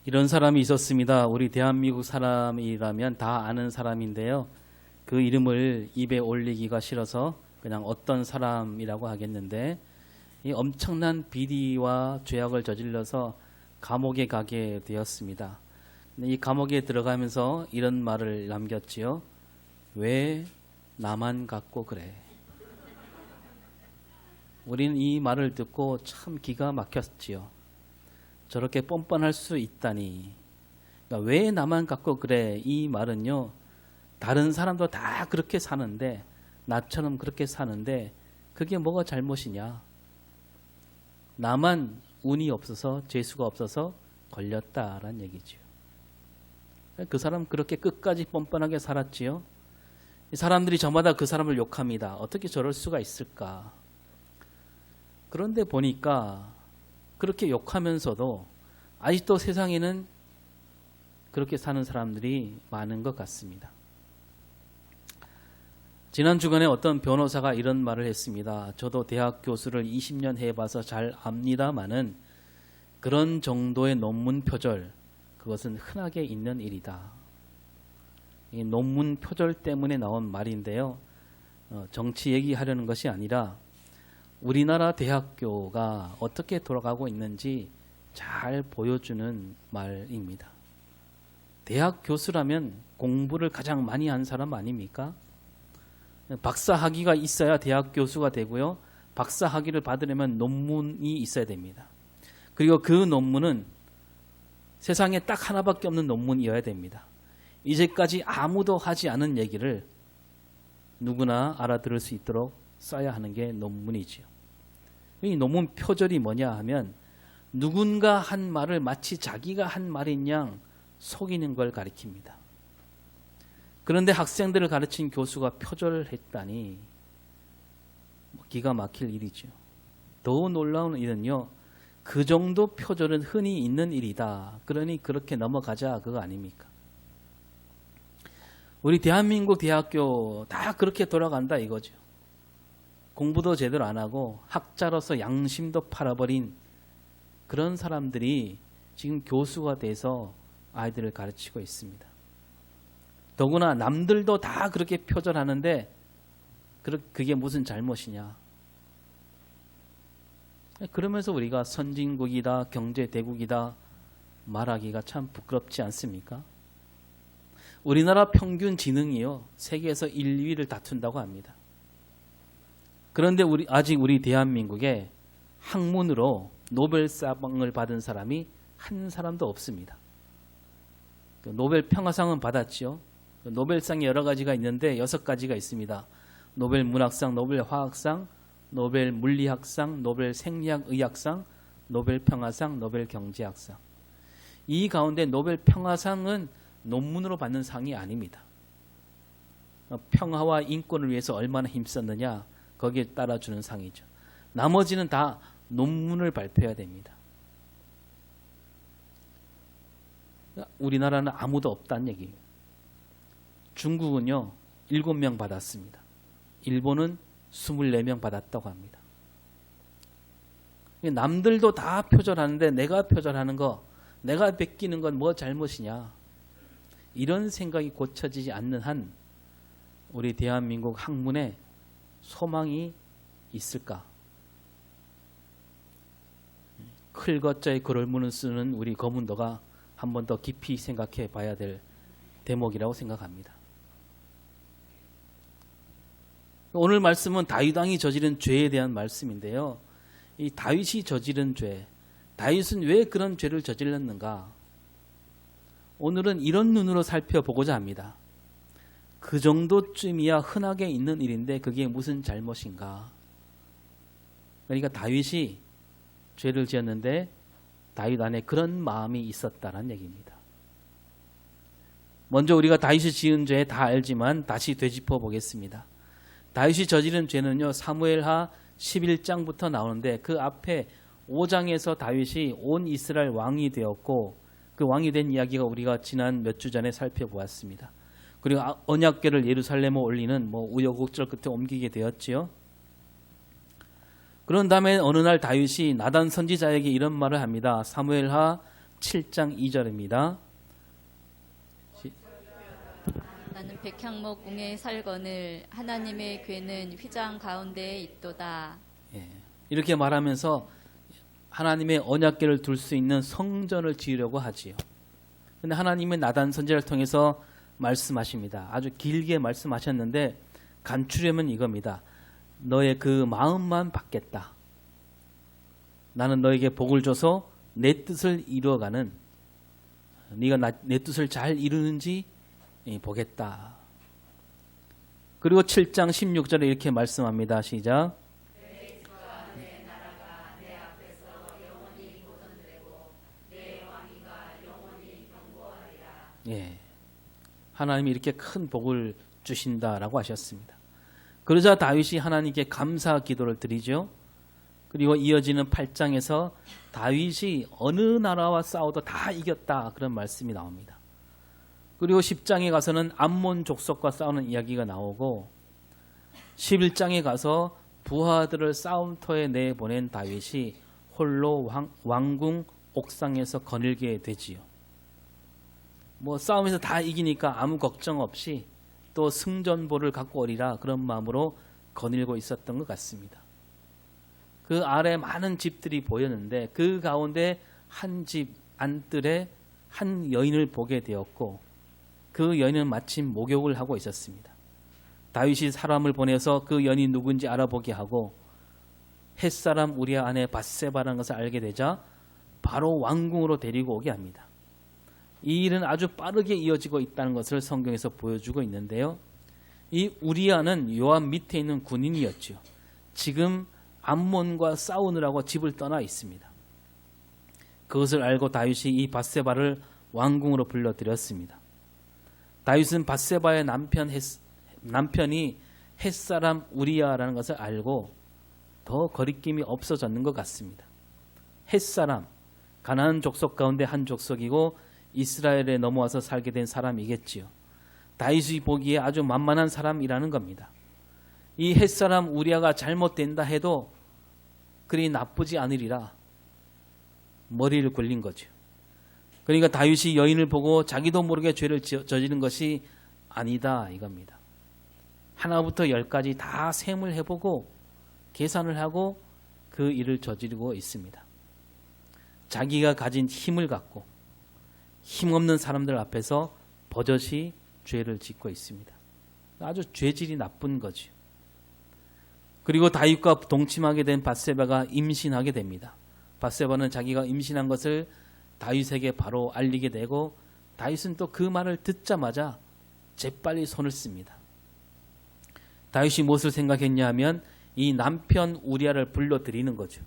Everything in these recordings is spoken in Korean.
이런 사람이 있었습니다. 우리 대한민국 사람이라면 다 아는 사람인데요. 그 이름을 입에 올리기가 싫어서 그냥 어떤 사람이라고 하겠는데, 이 엄청난 비리와 죄악을 저질러서 감옥에 가게 되었습니다. 이 감옥에 들어가면서 이런 말을 남겼지요. 왜 나만 갖고 그래? 우리는 이 말을 듣고 참 기가 막혔지요. 저렇게 뻔뻔할 수 있다니. 그러니까 왜 나만 갖고 그래? 이 말은요, 다른 사람도 다 그렇게 사는데, 나처럼 그렇게 사는데, 그게 뭐가 잘못이냐? 나만 운이 없어서, 재수가 없어서 걸렸다라는 얘기죠. 그 사람 그렇게 끝까지 뻔뻔하게 살았지요. 사람들이 저마다 그 사람을 욕합니다. 어떻게 저럴 수가 있을까? 그런데 보니까 그렇게 욕하면서도 아직도 세상에는 그렇게 사는 사람들이 많은 것 같습니다. 지난 주간에 어떤 변호사가 이런 말을 했습니다. 저도 대학 교수를 20년 해봐서 잘 압니다마는 그런 정도의 논문 표절, 그것은 흔하게 있는 일이다. 이 논문 표절 때문에 나온 말인데요. 정치 얘기하려는 것이 아니라 우리나라 대학교가 어떻게 돌아가고 있는지 잘 보여주는 말입니다. 대학 교수라면 공부를 가장 많이 한 사람 아닙니까? 박사 학위가 있어야 대학 교수가 되고요. 박사 학위를 받으려면 논문이 있어야 됩니다. 그리고 그 논문은 세상에 딱 하나밖에 없는 논문이어야 됩니다. 이제까지 아무도 하지 않은 얘기를 누구나 알아들을 수 있도록 써야 하는 게 논문이지요. 이 논문 표절이 뭐냐 하면 누군가 한 말을 마치 자기가 한 말인 양 속이는 걸 가리킵니다. 그런데 학생들을 가르친 교수가 표절했다니 기가 막힐 일이죠. 더 놀라운 일은요, 그 정도 표절은 흔히 있는 일이다. 그러니 그렇게 넘어가자, 그거 아닙니까? 우리 대한민국 대학교 다 그렇게 돌아간다 이거죠. 공부도 제대로 안 하고 학자로서 양심도 팔아버린 그런 사람들이 지금 교수가 돼서 아이들을 가르치고 있습니다. 더구나 남들도 다 그렇게 표절하는데 그게 무슨 잘못이냐. 그러면서 우리가 선진국이다, 경제대국이다 말하기가 참 부끄럽지 않습니까? 우리나라 평균 지능이요, 세계에서 1, 2위를 다툰다고 합니다. 그런데 아직 우리 대한민국에 학문으로 노벨상을 받은 사람이 한 사람도 없습니다. 노벨 평화상은 받았죠. 노벨상이 여러 가지가 있는데 6가지가 있습니다. 노벨 문학상, 노벨 화학상, 노벨 물리학상, 노벨 생리학의학상, 노벨 평화상, 노벨 경제학상. 이 가운데 노벨 평화상은 논문으로 받는 상이 아닙니다. 평화와 인권을 위해서 얼마나 힘썼느냐, 거기에 따라주는 상이죠. 나머지는 다 논문을 발표해야 됩니다. 우리나라는 아무도 없다는 얘기예요. 중국은요 7명 받았습니다. 일본은 24명 받았다고 합니다. 남들도 다 표절하는데 내가 표절하는 거, 내가 베끼는 건 뭐 잘못이냐, 이런 생각이 고쳐지지 않는 한 우리 대한민국 학문에 소망이 있을까? 클거자의 글을 무는 쓰는 우리 거문도가 한 번 더 깊이 생각해 봐야 될 대목이라고 생각합니다. 오늘 말씀은 다윗 왕이 저지른 죄에 대한 말씀인데요. 이 다윗이 저지른 죄, 다윗은 왜 그런 죄를 저질렀는가? 오늘은 이런 눈으로 살펴보고자 합니다. 그 정도쯤이야 흔하게 있는 일인데 그게 무슨 잘못인가? 그러니까 다윗이 죄를 지었는데 다윗 안에 그런 마음이 있었다는 얘기입니다. 먼저 우리가 다윗이 지은 죄 다 알지만 다시 되짚어 보겠습니다. 다윗이 저지른 죄는요, 사무엘하 11장부터 나오는데 그 앞에 5장에서 다윗이 온 이스라엘 왕이 되었고 그 왕이 된 이야기가 우리가 지난 몇 주 전에 살펴보았습니다. 그리고 언약궤를 예루살렘에 올리는 우여곡절 끝에 옮기게 되었지요. 그런 다음에 어느 날 다윗이 나단 선지자에게 이런 말을 합니다. 사무엘하 7장 2절입니다. 나는 백향목 웅에 살거늘 하나님의 궤는 휘장 가운데에 있도다. 예, 이렇게 말하면서 하나님의 언약궤를 둘 수 있는 성전을 지으려고 하지요. 근데 하나님의 나단 선지자를 통해서 말씀하십니다. 아주 길게 말씀하셨는데 간추려면 이겁니다. 너의 그 마음만 받겠다. 나는 너에게 복을 줘서 내 뜻을 이루어가는, 네가 내 뜻을 잘 이루는지 보겠다. 그리고 7장 16절에 이렇게 말씀합니다. 시작. 예, 하나님이 이렇게 큰 복을 주신다라고 하셨습니다. 그러자 다윗이 하나님께 감사 기도를 드리죠. 그리고 이어지는 8장에서 다윗이 어느 나라와 싸워도 다 이겼다 그런 말씀이 나옵니다. 그리고 10장에 가서는 암몬 족속과 싸우는 이야기가 나오고 11장에 가서 부하들을 싸움터에 내보낸 다윗이 홀로 왕궁 옥상에서 거닐게 되지요. 뭐 싸움에서 다 이기니까 아무 걱정 없이 또 승전보를 갖고 오리라 그런 마음으로 거닐고 있었던 것 같습니다. 그 아래 많은 집들이 보였는데 그 가운데 한 집 안뜰에 한 여인을 보게 되었고 그 여인은 마침 목욕을 하고 있었습니다. 다윗이 사람을 보내서 그 여인이 누군지 알아보게 하고 햇사람 우리아 아내 밧세바라는 것을 알게 되자 바로 왕궁으로 데리고 오게 합니다. 이 일은 아주 빠르게 이어지고 있다는 것을 성경에서 보여주고 있는데요. 이 우리아는 요압 밑에 있는 군인이었죠. 지금 암몬과 싸우느라고 집을 떠나 있습니다. 그것을 알고 다윗이 이 밧세바를 왕궁으로 불러들였습니다. 다윗은 밧세바의 남편이 햇사람 우리아라는 것을 알고 더 거리낌이 없어졌는 것 같습니다. 햇사람, 가나안 족속 가운데 한 족속이고 이스라엘에 넘어와서 살게 된 사람이겠지요. 다윗이 보기에 아주 만만한 사람이라는 겁니다. 이 햇사람 우리아가 잘못된다 해도 그리 나쁘지 않으리라 머리를 굴린 거죠. 그러니까 다윗이 여인을 보고 자기도 모르게 죄를 저지른 것이 아니다 이겁니다. 하나부터 10까지 다 셈을 해보고 계산을 하고 그 일을 저지르고 있습니다. 자기가 가진 힘을 갖고 힘없는 사람들 앞에서 버젓이 죄를 짓고 있습니다. 아주 죄질이 나쁜 거죠. 그리고 다윗과 동침하게 된 밧세바가 임신하게 됩니다. 밧세바는 자기가 임신한 것을 다윗에게 바로 알리게 되고 다윗은 또 그 말을 듣자마자 재빨리 손을 씁니다. 다윗이 무엇을 생각했냐 하면 이 남편 우리아를 불러들이는 거죠.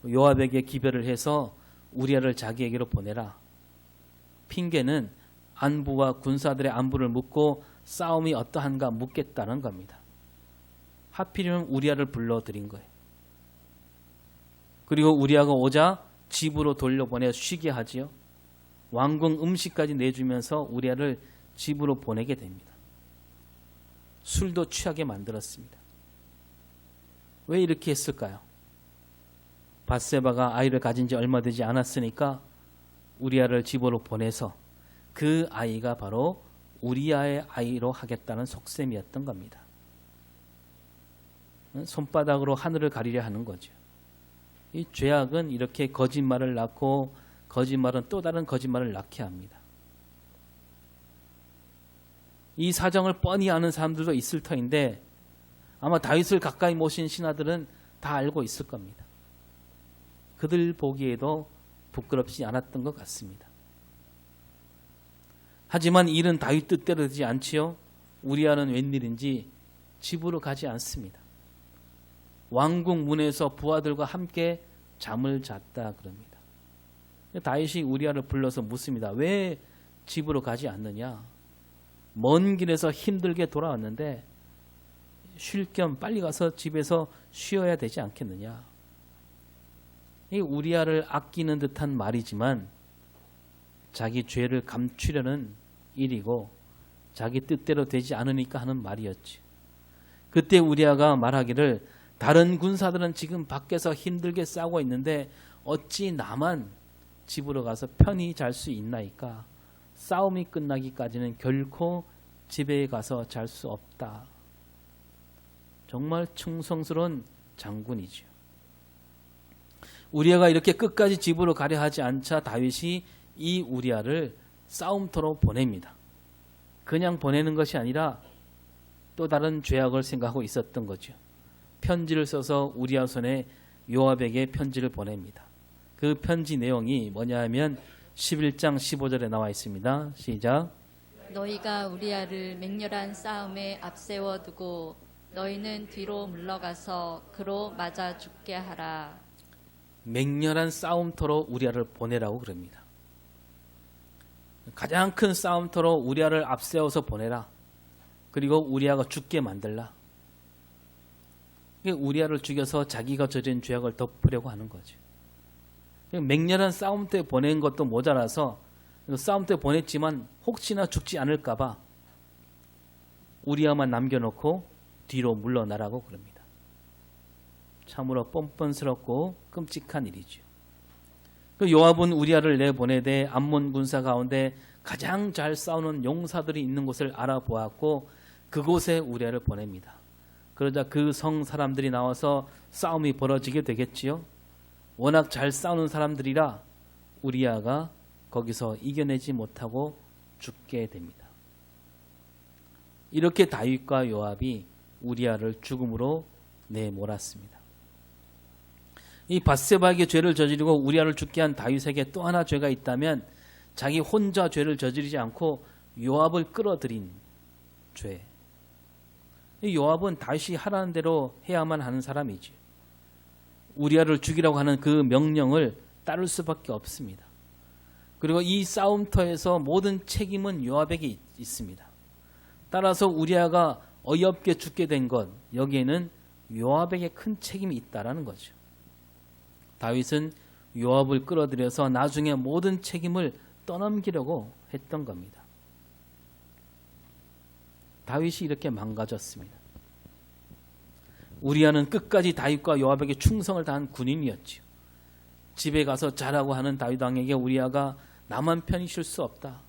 요압에게 기별을 해서 우리아를 자기에게로 보내라. 핑계는 안부와 군사들의 안부를 묻고 싸움이 어떠한가 묻겠다는 겁니다. 하필이면 우리아를 불러들인 거예요. 그리고 우리아가 오자 집으로 돌려보내 쉬게 하지요. 왕궁 음식까지 내주면서 우리아를 집으로 보내게 됩니다. 술도 취하게 만들었습니다. 왜 이렇게 했을까요? 밧세바가 아이를 가진 지 얼마 되지 않았으니까 우리아를 집으로 보내서 그 아이가 바로 우리아의 아이로 하겠다는 속셈이었던 겁니다. 손바닥으로 하늘을 가리려 하는 거죠. 이 죄악은 이렇게 거짓말을 낳고 거짓말은 또 다른 거짓말을 낳게 합니다. 이 사정을 뻔히 아는 사람들도 있을 터인데 아마 다윗을 가까이 모신 신하들은 다 알고 있을 겁니다. 그들 보기에도 부끄럽지 않았던 것 같습니다. 하지만 일은 다윗 뜻대로 되지 않지요. 우리아는 웬일인지 집으로 가지 않습니다. 왕궁 문에서 부하들과 함께 잠을 잤다 그럽니다. 다윗이 우리아를 불러서 묻습니다. 왜 집으로 가지 않느냐? 먼 길에서 힘들게 돌아왔는데 쉴 겸 빨리 가서 집에서 쉬어야 되지 않겠느냐? 이 우리아를 아끼는 듯한 말이지만 자기 죄를 감추려는 일이고 자기 뜻대로 되지 않으니까 하는 말이었지. 그때 우리아가 말하기를 다른 군사들은 지금 밖에서 힘들게 싸우고 있는데 어찌 나만 집으로 가서 편히 잘 수 있나이까? 싸움이 끝나기까지는 결코 집에 가서 잘 수 없다. 정말 충성스러운 장군이죠. 우리아가 이렇게 끝까지 집으로 가려 하지 않자 다윗이 이 우리아를 싸움터로 보냅니다. 그냥 보내는 것이 아니라 또 다른 죄악을 생각하고 있었던 거죠. 편지를 써서 우리아 손에 요압에게 편지를 보냅니다. 그 편지 내용이 뭐냐 하면 11장 15절에 나와 있습니다. 시작. 너희가 우리아를 맹렬한 싸움에 앞세워 두고 너희는 뒤로 물러가서 그로 맞아 죽게 하라. 맹렬한 싸움터로 우리아를 보내라고 그럽니다. 가장 큰 싸움터로 우리아를 앞세워서 보내라. 그리고 우리아가 죽게 만들라. 우리아를 죽여서 자기가 저진 죄악을 덮으려고 하는 거죠. 맹렬한 싸움터에 보낸 것도 모자라서 싸움터에 보냈지만 혹시나 죽지 않을까 봐 우리아만 남겨놓고 뒤로 물러나라고 그럽니다. 참으로 뻔뻔스럽고 끔찍한 일이죠. 그 요압은 우리아를 내보내되 암몬 군사 가운데 가장 잘 싸우는 용사들이 있는 곳을 알아보았고 그곳에 우리아를 보냅니다. 그러자 그 성 사람들이 나와서 싸움이 벌어지게 되겠지요. 워낙 잘 싸우는 사람들이라 우리아가 거기서 이겨내지 못하고 죽게 됩니다. 이렇게 다윗과 요압이 우리아를 죽음으로 내몰았습니다. 이 밧세바에게 죄를 저지르고 우리아를 죽게 한 다윗에게 또 하나 죄가 있다면 자기 혼자 죄를 저지르지 않고 요압을 끌어들인 죄. 이 요압은 다윗이 하라는 대로 해야만 하는 사람이지. 우리아를 죽이라고 하는 그 명령을 따를 수밖에 없습니다. 그리고 이 싸움터에서 모든 책임은 요압에게 있습니다. 따라서 우리아가 어이없게 죽게 된 것, 여기에는 요압에게 큰 책임이 있다라는 거죠. 다윗은 요압을 끌어들여서 나중에 모든 책임을 떠넘기려고 했던 겁니다. 다윗이 이렇게 망가졌습니다. 우리아는 끝까지 다윗과 요압에게 충성을 다한 군인이었죠. 집에 가서 자라고 하는 다윗 왕에게 우리아가 나만 편히 쉴 수 없다.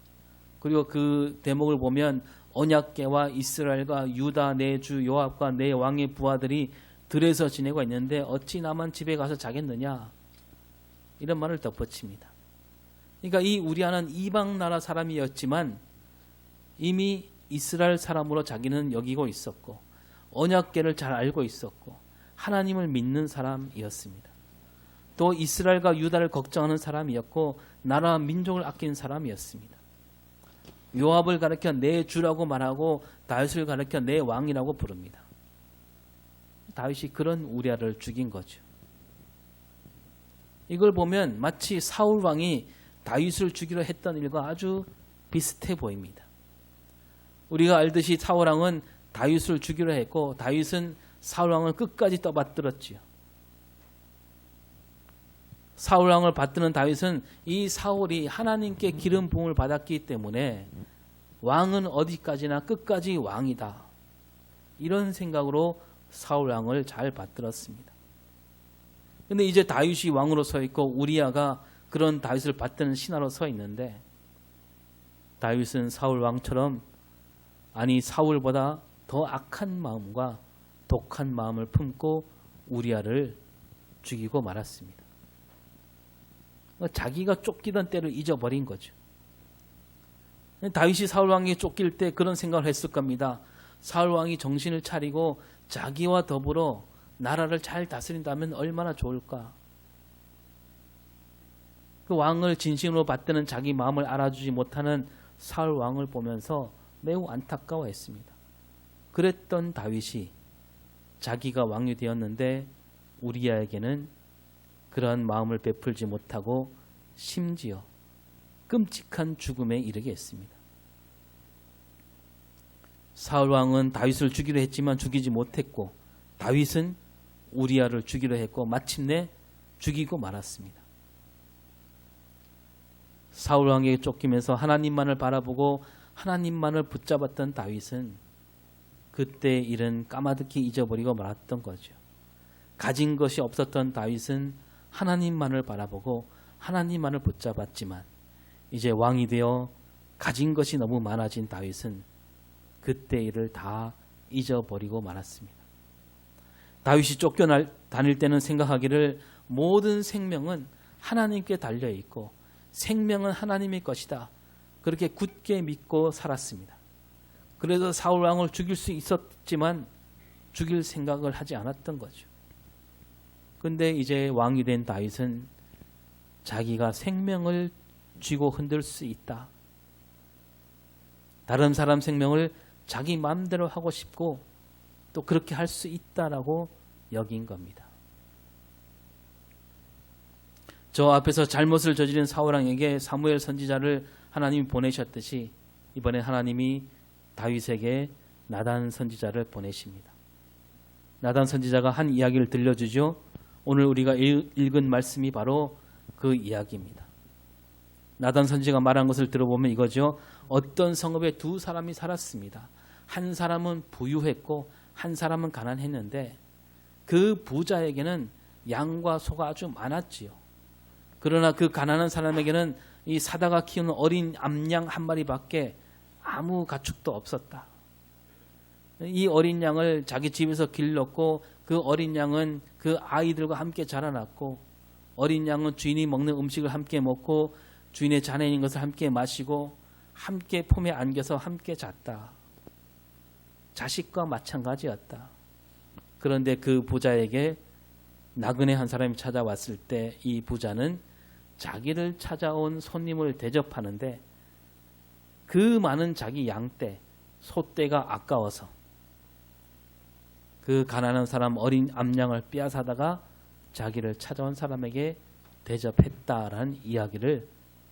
그리고 그 대목을 보면 언약궤와 이스라엘과 유다 내 주 요압과 내 왕의 부하들이 들에서 지내고 있는데 어찌 나만 집에 가서 자겠느냐. 이런 말을 덧붙입니다. 그러니까 이 우리아는 이방 나라 사람이었지만 이미 이스라엘 사람으로 자기는 여기고 있었고 언약궤를 잘 알고 있었고 하나님을 믿는 사람이었습니다. 또 이스라엘과 유다를 걱정하는 사람이었고 나라와 민족을 아끼는 사람이었습니다. 요압을 가르쳐 내 주라고 말하고 다윗을 가르쳐 내 왕이라고 부릅니다. 다윗이 그런 우리아를 죽인 거죠. 이걸 보면 마치 사울 왕이 다윗을 죽이려 했던 일과 아주 비슷해 보입니다. 우리가 알듯이 사울 왕은 다윗을 죽이려 했고 다윗은 사울 왕을 끝까지 떠받들었지요. 사울 왕을 받드는 다윗은 이 사울이 하나님께 기름 부음을 받았기 때문에 왕은 어디까지나 끝까지 왕이다. 이런 생각으로 사울 왕을 잘 받들었습니다. 그런데 이제 다윗이 왕으로 서 있고 우리아가 그런 다윗을 받드는 신하로 서 있는데 다윗은 사울 왕처럼 아니 사울보다 더 악한 마음과 독한 마음을 품고 우리아를 죽이고 말았습니다. 자기가 쫓기던 때를 잊어버린 거죠. 다윗이 사울 왕에게 쫓길 때 그런 생각을 했을 겁니다. 사울 왕이 정신을 차리고 자기와 더불어 나라를 잘 다스린다면 얼마나 좋을까. 그 왕을 진심으로 받드는 자기 마음을 알아주지 못하는 사울 왕을 보면서 매우 안타까워했습니다. 그랬던 다윗이 자기가 왕이 되었는데 우리아에게는 그러한 마음을 베풀지 못하고 심지어 끔찍한 죽음에 이르게 했습니다. 사울 왕은 다윗을 죽이려 했지만 죽이지 못했고 다윗은 우리아를 죽이려 했고 마침내 죽이고 말았습니다. 사울 왕에게 쫓기면서 하나님만을 바라보고 하나님만을 붙잡았던 다윗은 그때 일은 까마득히 잊어버리고 말았던 거죠. 가진 것이 없었던 다윗은 하나님만을 바라보고 하나님만을 붙잡았지만 이제 왕이 되어 가진 것이 너무 많아진 다윗은 그때 일을 다 잊어버리고 말았습니다. 다윗이 쫓겨다닐 때는 생각하기를 모든 생명은 하나님께 달려있고 생명은 하나님의 것이다. 그렇게 굳게 믿고 살았습니다. 그래서 사울 왕을 죽일 수 있었지만 죽일 생각을 하지 않았던 거죠. 근데 이제 왕이 된 다윗은 자기가 생명을 쥐고 흔들 수 있다. 다른 사람 생명을 자기 마음대로 하고 싶고 또 그렇게 할 수 있다라고 여긴 겁니다. 저 앞에서 잘못을 저지른 사울 왕에게 사무엘 선지자를 하나님이 보내셨듯이 이번에 하나님이 다윗에게 나단 선지자를 보내십니다. 나단 선지자가 한 이야기를 들려주죠. 오늘 우리가 읽은 말씀이 바로 그 이야기입니다. 나단 선지자가 말한 것을 들어보면 이거죠. 어떤 성읍에 두 사람이 살았습니다. 한 사람은 부유했고 한 사람은 가난했는데 그 부자에게는 양과 소가 아주 많았지요. 그러나 그 가난한 사람에게는 이 사다가 키우는 어린 암양 한 마리밖에 아무 가축도 없었다. 이 어린 양을 자기 집에서 길렀고 그 어린 양은 그 아이들과 함께 자라났고 어린 양은 주인이 먹는 음식을 함께 먹고 주인의 잔에 있는 것을 함께 마시고 함께 품에 안겨서 함께 잤다. 자식과 마찬가지였다. 그런데 그 부자에게 나그네 한 사람이 찾아왔을 때 이 부자는 자기를 찾아온 손님을 대접하는데 그 많은 자기 양떼, 소떼가 아까워서 그 가난한 사람 어린 암양을 빼앗아다가 자기를 찾아온 사람에게 대접했다라는 이야기를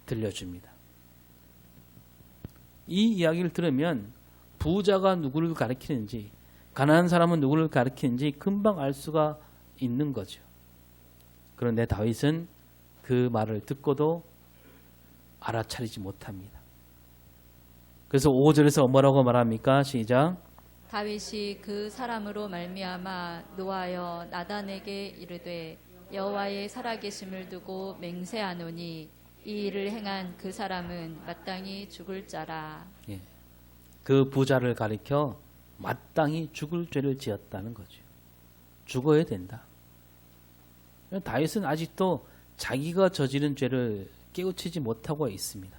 들려줍니다. 이 이야기를 들으면 부자가 누구를 가리키는지 가난한 사람은 누구를 가리키는지 금방 알 수가 있는 거죠. 그런데 다윗은 그 말을 듣고도 알아차리지 못합니다. 그래서 5절에서 뭐라고 말합니까? 시작. 다윗이 그 사람으로 말미암아 노하여 나단에게 이르되 여호와의 살아계심을 두고 맹세하노니 이 일을 행한 그 사람은 마땅히 죽을 자라. 예. 그 부자를 가리켜 마땅히 죽을 죄를 지었다는 거죠. 죽어야 된다. 다윗은 아직도 자기가 저지른 죄를 깨우치지 못하고 있습니다.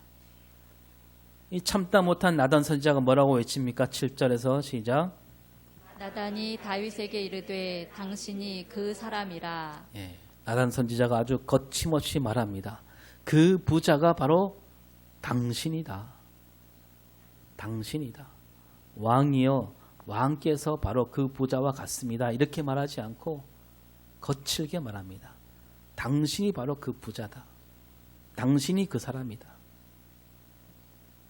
이 참다 못한 나단 선지자가 뭐라고 외칩니까? 7절에서 시작. 나단이 다윗에게 이르되 당신이 그 사람이라. 예. 나단 선지자가 아주 거침없이 말합니다. 그 부자가 바로 당신이다. 당신이다. 왕이여 왕께서 바로 그 부자와 같습니다. 이렇게 말하지 않고 거칠게 말합니다. 당신이 바로 그 부자다. 당신이 그 사람이다.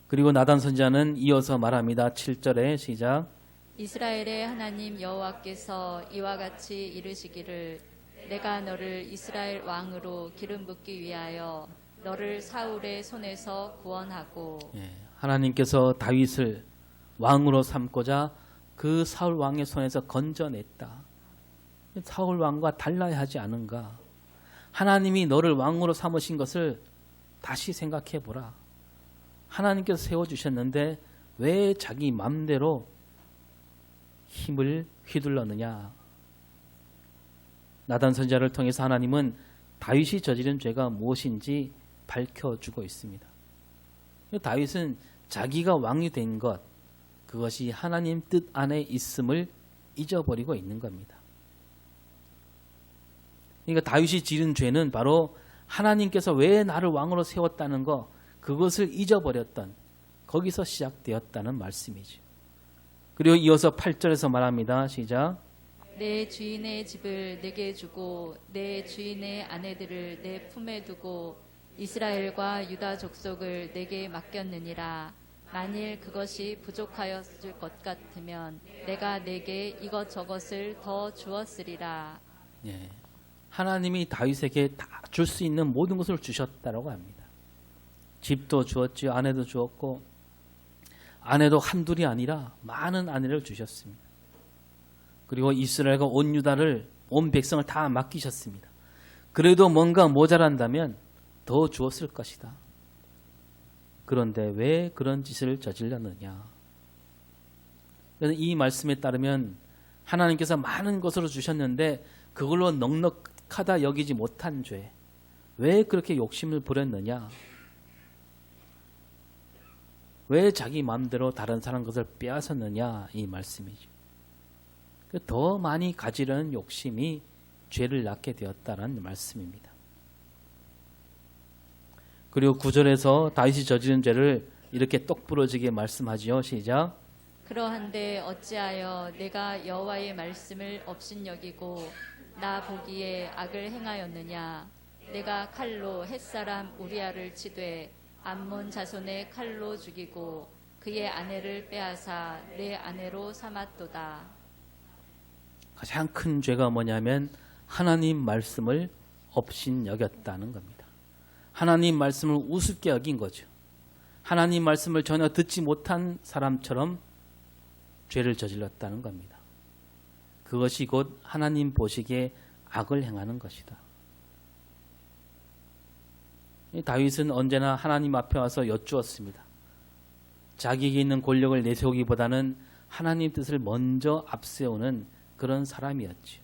그리고 나단 선지자는 이어서 말합니다. 7절에 시작. 이스라엘의 하나님 여호와께서 이와 같이 이르시기를 내가 너를 이스라엘 왕으로 기름 붓기 위하여 너를 사울의 손에서 구원하고. 예, 하나님께서 다윗을 왕으로 삼고자 그 사울 왕의 손에서 건져냈다. 사울 왕과 달라야 하지 않은가? 하나님이 너를 왕으로 삼으신 것을 다시 생각해 보라. 하나님께서 세워주셨는데 왜 자기 맘대로 힘을 휘둘렀느냐? 나단 선지자를 통해서 하나님은 다윗이 저지른 죄가 무엇인지 밝혀주고 있습니다. 다윗은 자기가 왕이 된 것, 그것이 하나님 뜻 안에 있음을 잊어버리고 있는 겁니다. 그러니까 다윗이 지른 죄는 바로 하나님께서 왜 나를 왕으로 세웠다는 것, 그것을 잊어버렸던, 거기서 시작되었다는 말씀이죠. 그리고 이어서 8절에서 말합니다. 시작. 내 주인의 집을 내게 주고 내 주인의 아내들을 내 품에 두고 이스라엘과 유다 족속을 내게 맡겼느니라. 만일 그것이 부족하였을 것 같으면 내가 내게 이것저것을 더 주었으리라. 예, 하나님이 다윗에게 다 줄 수 있는 모든 것을 주셨다고 합니다. 집도 주었지요. 아내도 주었고 아내도 한둘이 아니라 많은 아내를 주셨습니다. 그리고 이스라엘과 온 유다를 온 백성을 다 맡기셨습니다. 그래도 뭔가 모자란다면 더 주었을 것이다. 그런데 왜 그런 짓을 저질렀느냐? 그래서 이 말씀에 따르면 하나님께서 많은 것으로 주셨는데 그걸로 넉넉하다 여기지 못한 죄, 왜 그렇게 욕심을 부렸느냐? 왜 자기 마음대로 다른 사람 것을 빼앗았느냐? 이 말씀이죠. 더 많이 가지려는 욕심이 죄를 낳게 되었다는 말씀입니다. 그리고 9절에서 다윗이 저지른 죄를 이렇게 똑부러지게 말씀하지요. 시작. 그러한데 어찌하여 내가 여호와의 말씀을 업신여기고 나 보기에 악을 행하였느냐? 내가 칼로 햇사람 우리아를 치되 암몬 자손의 칼로 죽이고 그의 아내를 빼앗아 내 아내로 삼았도다. 가장 큰 죄가 뭐냐면 하나님 말씀을 업신여겼다는 겁니다. 하나님 말씀을 우습게 여긴 거죠. 하나님 말씀을 전혀 듣지 못한 사람처럼 죄를 저질렀다는 겁니다. 그것이 곧 하나님 보시기에 악을 행하는 것이다. 다윗은 언제나 하나님 앞에 와서 여쭈었습니다. 자기에게 있는 권력을 내세우기보다는 하나님 뜻을 먼저 앞세우는 그런 사람이었죠.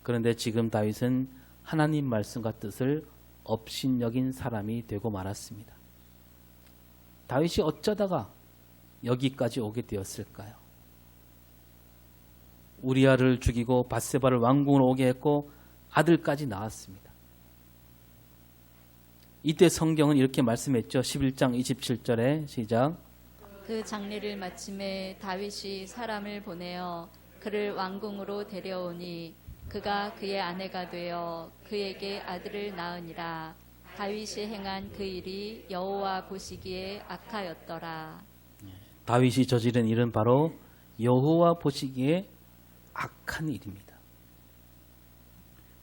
그런데 지금 다윗은 하나님 말씀과 뜻을 업신여긴 사람이 되고 말았습니다. 다윗이 어쩌다가 여기까지 오게 되었을까요? 우리아를 죽이고 밧세바를 왕궁으로 오게 했고 아들까지 낳았습니다. 이때 성경은 이렇게 말씀했죠. 11장 27절에 시작. 그 장례를 마침에 다윗이 사람을 보내어 그를 왕궁으로 데려오니 그가 그의 아내가 되어 그에게 아들을 낳으니라. 다윗이 행한 그 일이 여호와 보시기에 악하였더라. 다윗이 저지른 일은 바로 여호와 보시기에 악한 일입니다.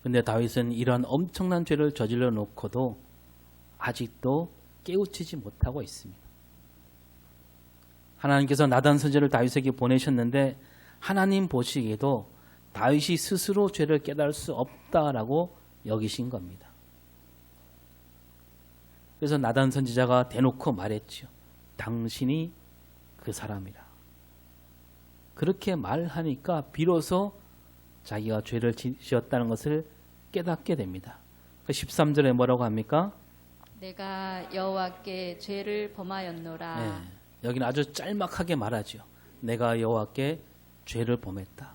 그런데 다윗은 이러한 엄청난 죄를 저질러 놓고도 아직도 깨우치지 못하고 있습니다. 하나님께서 나단 선지자를 다윗에게 보내셨는데 하나님 보시기에도 다윗이 스스로 죄를 깨달을 수 없다라고 여기신 겁니다. 그래서 나단 선지자가 대놓고 말했죠. 당신이 그 사람이라. 그렇게 말하니까 비로소 자기가 죄를 지었다는 것을 깨닫게 됩니다. 13절에 뭐라고 합니까? 내가 여호와께 죄를 범하였노라. 네, 여기는 아주 짤막하게 말하죠. 내가 여호와께 죄를 범했다.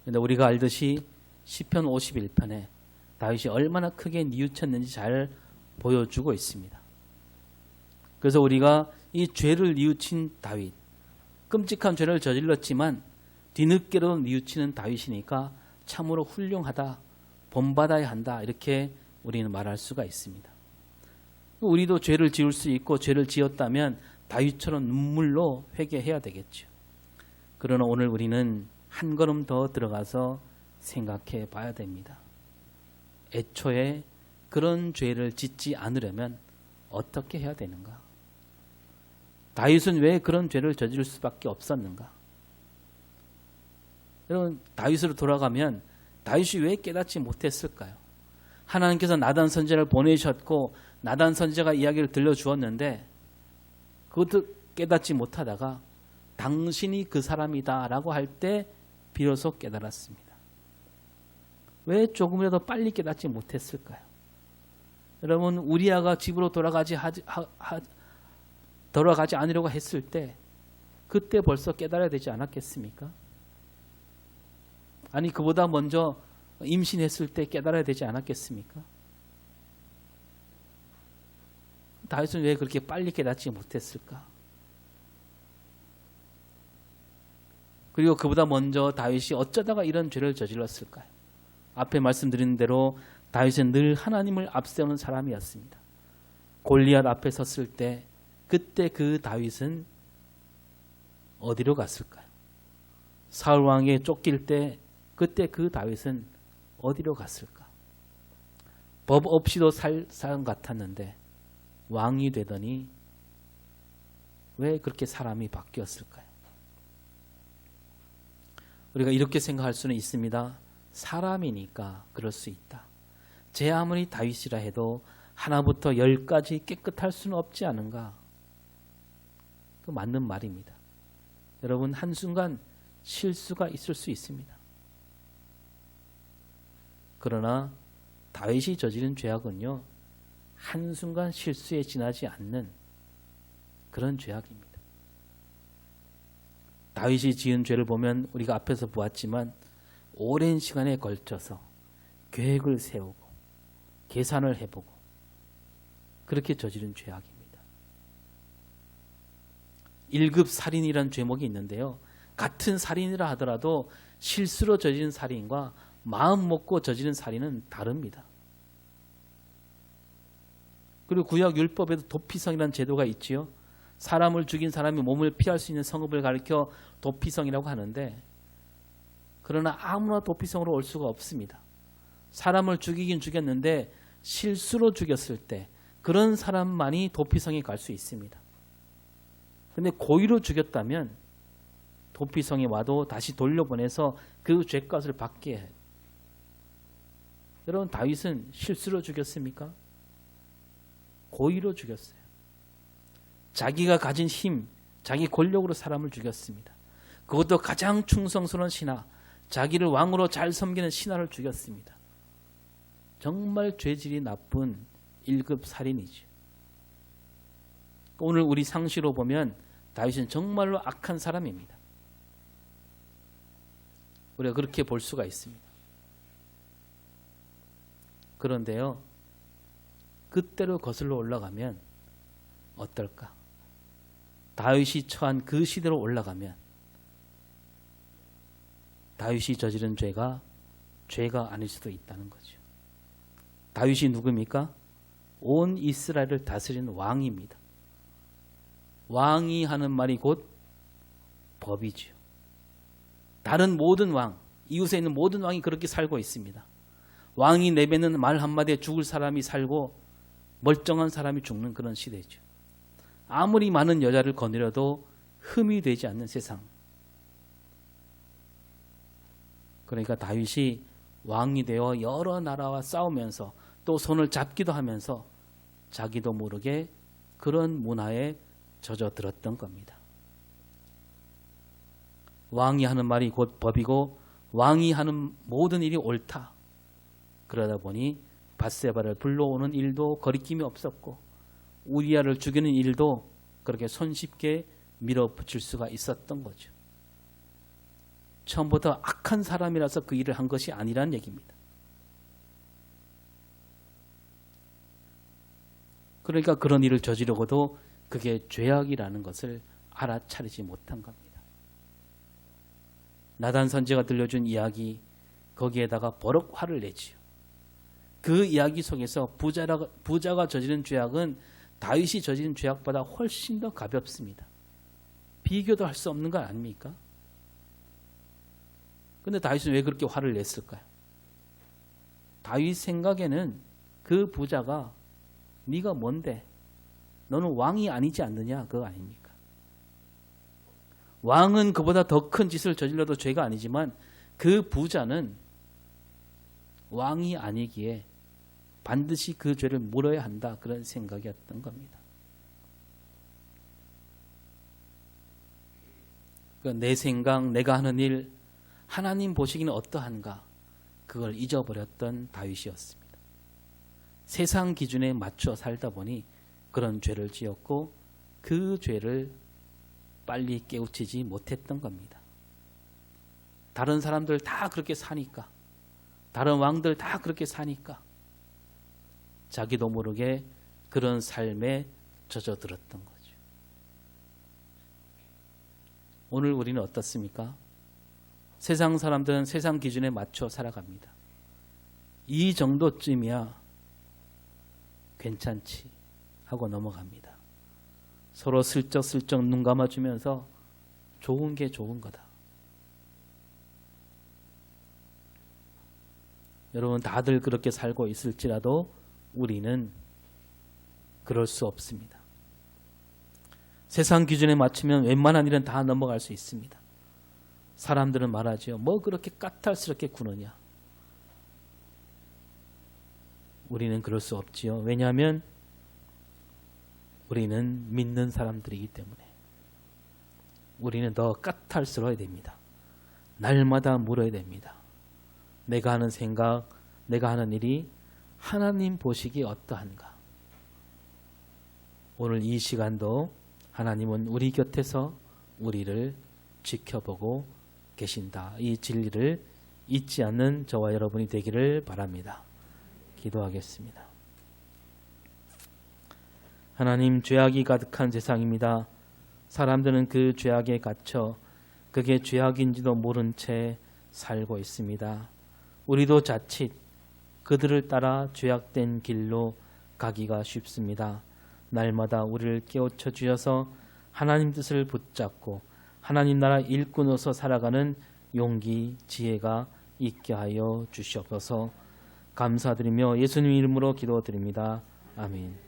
그런데 우리가 알듯이 시편 51편에 다윗이 얼마나 크게 뉘우쳤는지 잘 보여주고 있습니다. 그래서 우리가 이 죄를 뉘우친 다윗, 끔찍한 죄를 저질렀지만 뒤늦게로 뉘우치는 다윗이니까 참으로 훌륭하다, 본받아야 한다 이렇게 우리는 말할 수가 있습니다. 우리도 죄를 지을 수 있고 죄를 지었다면 다윗처럼 눈물로 회개해야 되겠죠. 그러나 오늘 우리는 한 걸음 더 들어가서 생각해 봐야 됩니다. 애초에 그런 죄를 짓지 않으려면 어떻게 해야 되는가? 다윗은 왜 그런 죄를 저지를 수밖에 없었는가? 여러분, 다윗으로 돌아가면 다윗이 왜 깨닫지 못했을까요? 하나님께서 나단 선지자를 보내셨고 나단 선지자가 이야기를 들려주었는데 그것도 깨닫지 못하다가 당신이 그 사람이다 라고 할 때 비로소 깨달았습니다. 왜 조금이라도 빨리 깨닫지 못했을까요? 여러분, 우리아가 집으로 돌아가지 않으려고 했을 때 그때 벌써 깨달아야 되지 않았겠습니까? 아니, 그보다 먼저 임신했을 때 깨달아야 되지 않았겠습니까? 다윗은 왜 그렇게 빨리 깨닫지 못했을까? 그리고 그보다 먼저 다윗이 어쩌다가 이런 죄를 저질렀을까요? 앞에 말씀드린 대로 다윗은 늘 하나님을 앞세우는 사람이었습니다. 골리앗 앞에 섰을 때 그때 그 다윗은 어디로 갔을까요? 사울 왕에게 쫓길 때 그때 그 다윗은 어디로 갔을까? 법 없이도 살 사람 같았는데 왕이 되더니 왜 그렇게 사람이 바뀌었을까요? 우리가 이렇게 생각할 수는 있습니다. 사람이니까 그럴 수 있다. 제 아무리 다윗이라 해도 하나부터 10까지 깨끗할 수는 없지 않은가? 그 맞는 말입니다. 여러분 한순간 실수가 있을 수 있습니다. 그러나 다윗이 저지른 죄악은요, 한순간 실수에 지나지 않는 그런 죄악입니다. 다윗이 지은 죄를 보면 우리가 앞에서 보았지만 오랜 시간에 걸쳐서 계획을 세우고 계산을 해보고 그렇게 저지른 죄악입니다. 1급 살인이라는 죄목이 있는데요. 같은 살인이라 하더라도 실수로 저지른 살인과 마음 먹고 저지른 살인은 다릅니다. 그리고 구약 율법에도 도피성이라는 제도가 있지요. 사람을 죽인 사람이 몸을 피할 수 있는 성읍을 가리켜 도피성이라고 하는데, 그러나 아무나 도피성으로 올 수가 없습니다. 사람을 죽이긴 죽였는데 실수로 죽였을 때 그런 사람만이 도피성에 갈 수 있습니다. 근데 고의로 죽였다면 도피성에 와도 다시 돌려보내서 그 죄값을 받게 해요. 여러분 다윗은 실수로 죽였습니까? 고의로 죽였어요. 자기가 가진 힘, 자기 권력으로 사람을 죽였습니다. 그것도 가장 충성스러운 신하, 자기를 왕으로 잘 섬기는 신하를 죽였습니다. 정말 죄질이 나쁜 1급 살인이죠. 오늘 우리 상시로 보면 다윗은 정말로 악한 사람입니다. 우리가 그렇게 볼 수가 있습니다. 그런데요, 그때로 거슬러 올라가면 어떨까? 다윗이 처한 그 시대로 올라가면 다윗이 저지른 죄가 아닐 수도 있다는 거죠. 다윗이 누굽니까? 온 이스라엘을 다스리는 왕입니다. 왕이 하는 말이 곧 법이죠. 다른 모든 왕, 이웃에 있는 모든 왕이 그렇게 살고 있습니다. 왕이 내뱉는 말 한마디에 죽을 사람이 살고 멀쩡한 사람이 죽는 그런 시대죠. 아무리 많은 여자를 거느려도 흠이 되지 않는 세상. 그러니까 다윗이 왕이 되어 여러 나라와 싸우면서 또 손을 잡기도 하면서 자기도 모르게 그런 문화에 젖어들었던 겁니다. 왕이 하는 말이 곧 법이고 왕이 하는 모든 일이 옳다. 그러다 보니 밧세바를 불러오는 일도 거리낌이 없었고 우리아를 죽이는 일도 그렇게 손쉽게 밀어붙일 수가 있었던 거죠. 처음부터 악한 사람이라서 그 일을 한 것이 아니라는 얘기입니다. 그러니까 그런 일을 저지르고도 그게 죄악이라는 것을 알아차리지 못한 겁니다. 나단 선지가 들려준 이야기, 거기에다가 버럭 화를 내지요. 그 이야기 속에서 부자가 저지른 죄악은 다윗이 저지른 죄악보다 훨씬 더 가볍습니다. 비교도 할 수 없는 건 아닙니까? 그런데 다윗은 왜 그렇게 화를 냈을까요? 다윗 생각에는 그 부자가 네가 뭔데? 너는 왕이 아니지 않느냐? 그거 아닙니까? 왕은 그보다 더 큰 짓을 저질러도 죄가 아니지만 그 부자는 왕이 아니기에 반드시 그 죄를 물어야 한다. 그런 생각이었던 겁니다. 내 생각, 내가 하는 일, 하나님 보시기는 어떠한가? 그걸 잊어버렸던 다윗이었습니다. 세상 기준에 맞춰 살다 보니 그런 죄를 지었고 그 죄를 빨리 깨우치지 못했던 겁니다. 다른 사람들 다 그렇게 사니까, 다른 왕들 다 그렇게 사니까 자기도 모르게 그런 삶에 젖어들었던 거죠. 오늘 우리는 어떻습니까? 세상 사람들은 세상 기준에 맞춰 살아갑니다. 이 정도쯤이야 괜찮지 하고 넘어갑니다. 서로 슬쩍슬쩍 눈 감아주면서 좋은 게 좋은 거다. 여러분 다들 그렇게 살고 있을지라도 우리는 그럴 수 없습니다. 세상 기준에 맞추면 웬만한 일은 다 넘어갈 수 있습니다. 사람들은 말하죠. 뭐 그렇게 까탈스럽게 구느냐. 우리는 그럴 수 없지요. 왜냐하면 우리는 믿는 사람들이기 때문에. 우리는 더 까탈스러워야 됩니다. 날마다 물어야 됩니다. 내가 하는 생각, 내가 하는 일이 하나님 보시기 어떠한가? 오늘 이 시간도 하나님은 우리 곁에서 우리를 지켜보고 계신다. 이 진리를 잊지 않는 저와 여러분이 되기를 바랍니다. 기도하겠습니다. 하나님, 죄악이 가득한 세상입니다. 사람들은 그 죄악에 갇혀 그게 죄악인지도 모른 채 살고 있습니다. 우리도 자칫 그들을 따라 죄악된 길로 가기가 쉽습니다. 날마다 우리를 깨우쳐 주셔서 하나님 뜻을 붙잡고 하나님 나라 일꾼으로서 살아가는 용기, 지혜가 있게 하여 주시옵소서. 감사드리며 예수님 이름으로 기도드립니다. 아멘.